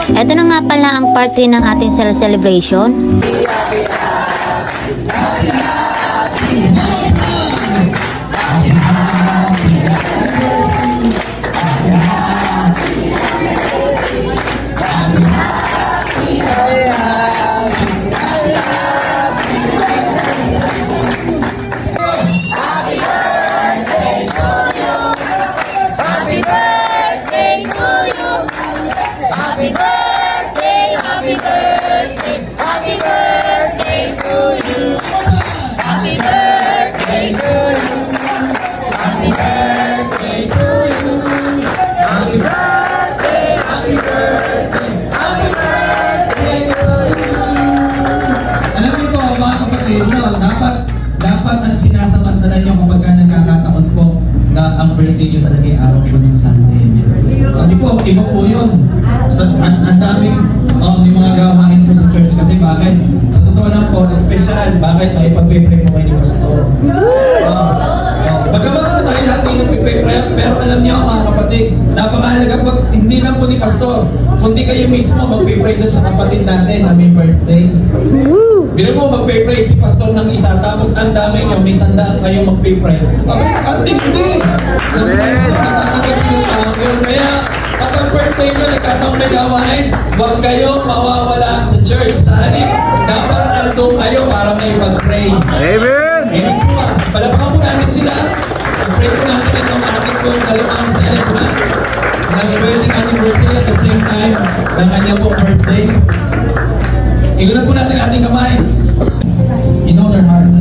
Ito na nga pala ang part 3 ng ating celebration. Dapat ang sinasamantalan nyo kapag nagkakataon po na ang birthday nyo talaga ay araw po ng Sunday. Kasi po, iba po yun. Ang daming may mga gawain po sa church. Kasi bakit? Sa totoo lang po, special. Bakit? Ay pagpipray po kayo ni Pastor. Bagamat po tayo lahat kayo nagpipray, pero alam niyo mga kapatid, napakahalaga po, hindi lang po ni Pastor, kundi kayo mismo magpipray doon sa kapatid natin na may birthday. Bila mo magpipray si Pastor ng isa, tapos ang dami nyo, may sandaan kayo magpipray. Ang tindi! Kaya, kapag birthday nyo, nagkataong may gawain, huwag kayo mawawala sa church. Sa halip, dapat nandun kayo para may pag-pray. Amen! Amen po ba? Palapakan po natin sila. Pag-pray po natin itong ating po dalawang celebrant. Nag-wedding anniversary at the same time, ng kanyang po birthday. Igulat po natin ating kamay. You know their hearts.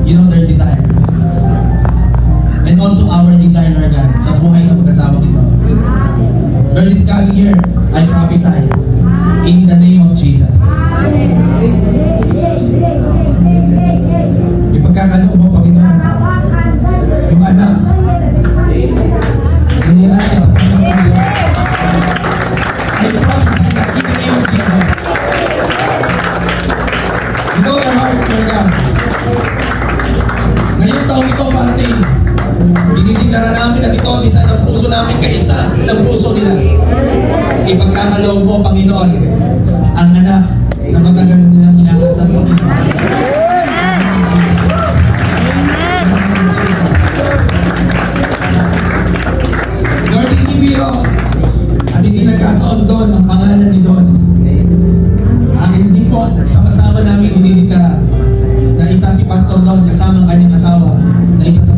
You know their desire. And also our desire, Lord God, sa buhay ng mag-asawa nito. Lord, this coming year, I prophesy in the name of Jesus. Ipagkakaloob mo, Panginoon, yung anak, nilay sa Panginoon. I prophesy that in the name of Jesus. You know their hearts, Lord God. Ngayong taong ito, parating, dinideklara namin at ito, isa ng puso namin kaisa ng puso nila. Ipagkakaloob mo, Panginoon, ang anak na magagaling nilang inakasal mo nito. Lord, hindi biro at hindi nagkataon doon ang pangalan ni Don. Hindi po, sama-sama namin dinideklara na isa si Pastor Don kasama ang kanyang asawa na isa sa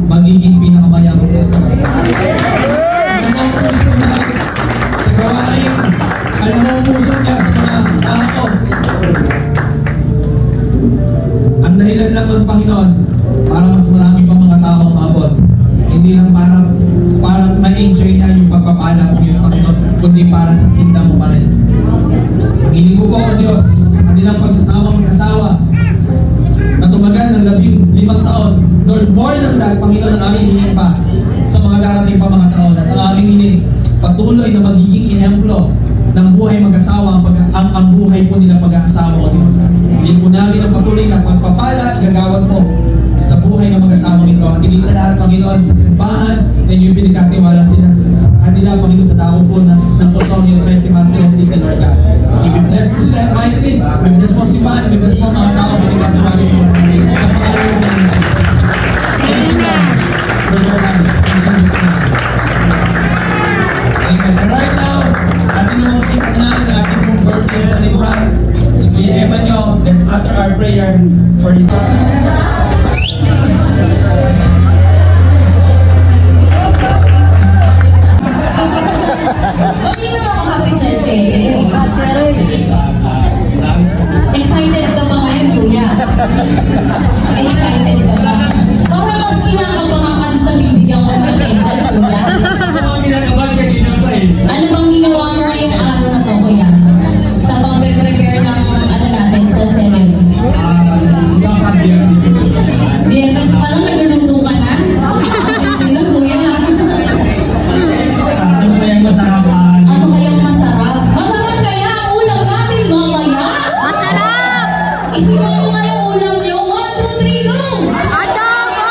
magiging pinakamayamang pastor. Alam mo ang puso niya sa gawain. Alam mo ang puso niya sa mga tao. Ang dahilan lang ng Panginoon para mas marami pa mga tao maabot. Hindi lang para ma-enjoy niya yung pagpapala mo yung Panginoon, kundi para sa kingdom mo pa rin. Hiling ko po, O Diyos, sa kanilang pagsasama mag-asawa na tumagal ng 15 taon. Lord, more than that, Panginoon, ang aming hiling pa sa mga darating pa mga taon. At ang aming hiling, patuloy na magiging ehemplo ng buhay mag-asawa ang buhay po nila pag-aasawa, O Diyos. Hiling po namin ang patuloy na pagpapala, igagawad mo sa buhay ng mag-asawa ito. At higit sa lahat, Panginoon, sa simbahan na inyong pinagkatiwala sila sa kanila, Panginoon, sa tao po ng Totonio 13 Martires City, Lord God. I-bless po sila at mightily. I-bless po ang simbahan, I-bless po ang mga tao pinagkatiwala po sa kanila. Sa pangalan ng Jesus. Amen. For your lives. In Jesus' name. Amen. And right now, ating naman ipagnalan ng ating pong birthday celebrant. Si Kuya Emma nyo, let's utter our prayer for this time. Hindi naman ako happy sa excited ka ba ngayon, Kuya? Excited ka ba? Para mas kinakabangakan sa bibigyan ko sa mental, Kuya. Ano bang ginawa mo ngayong araw na to, Kuya? Sa pag-prepare ng ano natin sa sereno? Biyernes pa lang, nagluluto ka na? Ang ganda, Kuya. Ano kayang masarap? Masarap kaya ang ulam natin, mamaya? Masarap! Isigaw mo nga yung ulam nyo. 1, 2, 3, go! Adobo!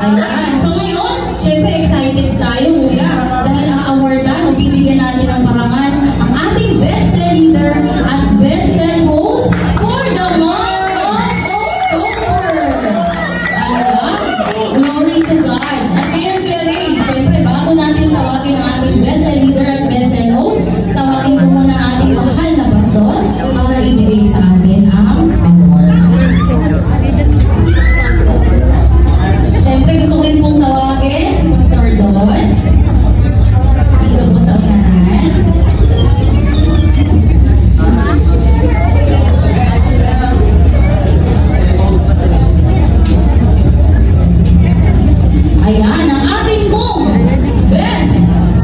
Ayan. So ngayon, syempre excited tayo, kuya. Dahil ang awardan o bibigyan natin ng parangal ang ating best leader at best host for the month of October. Ayan. Glory to God. At ngayon, Kuya Ray, syempre bago natin tawagin ang ating best leader at best host, tawagin ko muna ang ating mahal na pastor para ibigay sa atin ang award. Siyempre, gusto ko rin pong tawagin si Pastor Don. Dito po sa unahan. Ayan, ang ating pong best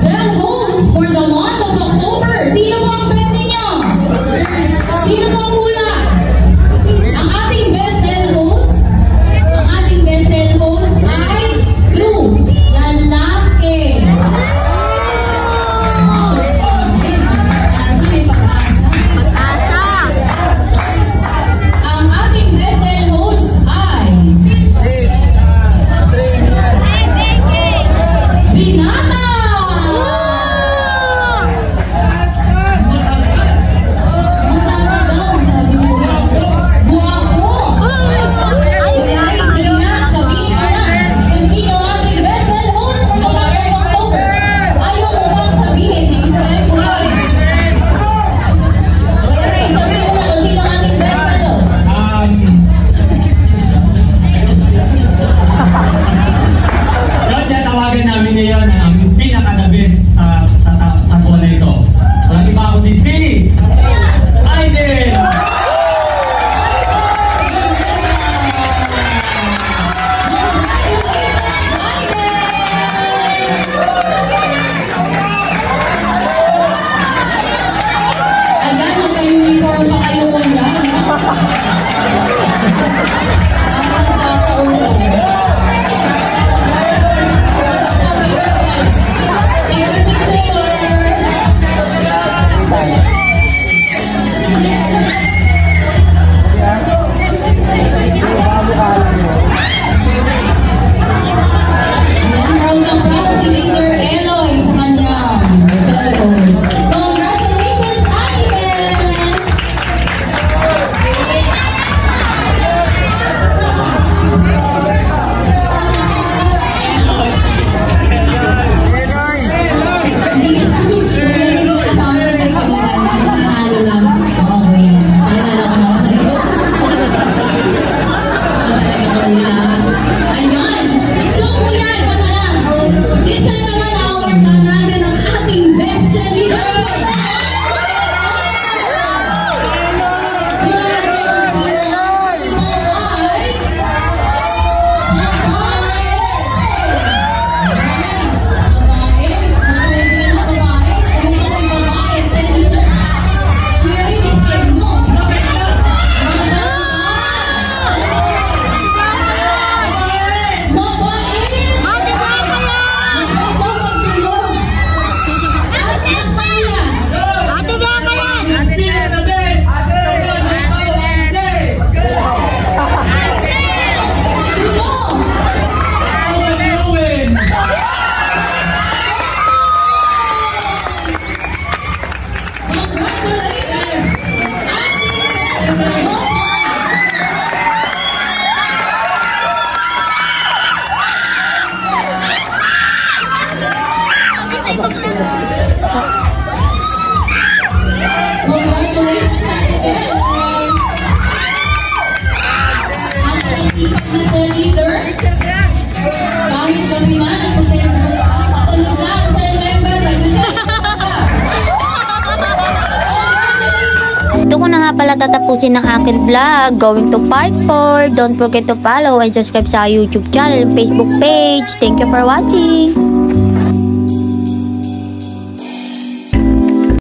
cell host for the month of October. Sino po ang bet ninyo? Sino po ang hula? Ang ating best cell host, ang ating best cell host ay Blue, lalaki. May pag-asa. Ang ating best cell host ay Binata. Matapa daw, sabi mo. Guwapo. Kuya Ray, sige na, sabihin mo na. Kung sino ang ating best cell host for the month of October. Ayaw mo bang sabihin? Israel mo ba rin? Kuya Ray, sabihin mo na kung sino ang ating best cell host. Yun, tawagan namin ngayon ang aming pinaka-the best sa bola ito. Walang iba kundi si Aiden! Ayan, magka-uniform pa kayo kung yan. Ang magkakaon ko. Picture, Ayan, proud na proud si Leader Eloy sa kanyang cellphone. Congratulations, Aiden! Hindi siya kasama sa pagkakulan. Mahalo lang. Oo, kuya. Naalala ko na ako sa iyo. Ayan. So, kuya, ito na lang. This time naman, award na natin ang ating best leader. Kahit gabi na, patulog na, cell member, Ito ko na nga pala tatapusin ng akin vlog. Going to part 4. Don't forget to follow and subscribe sa YouTube channel and Facebook page. Thank you for watching.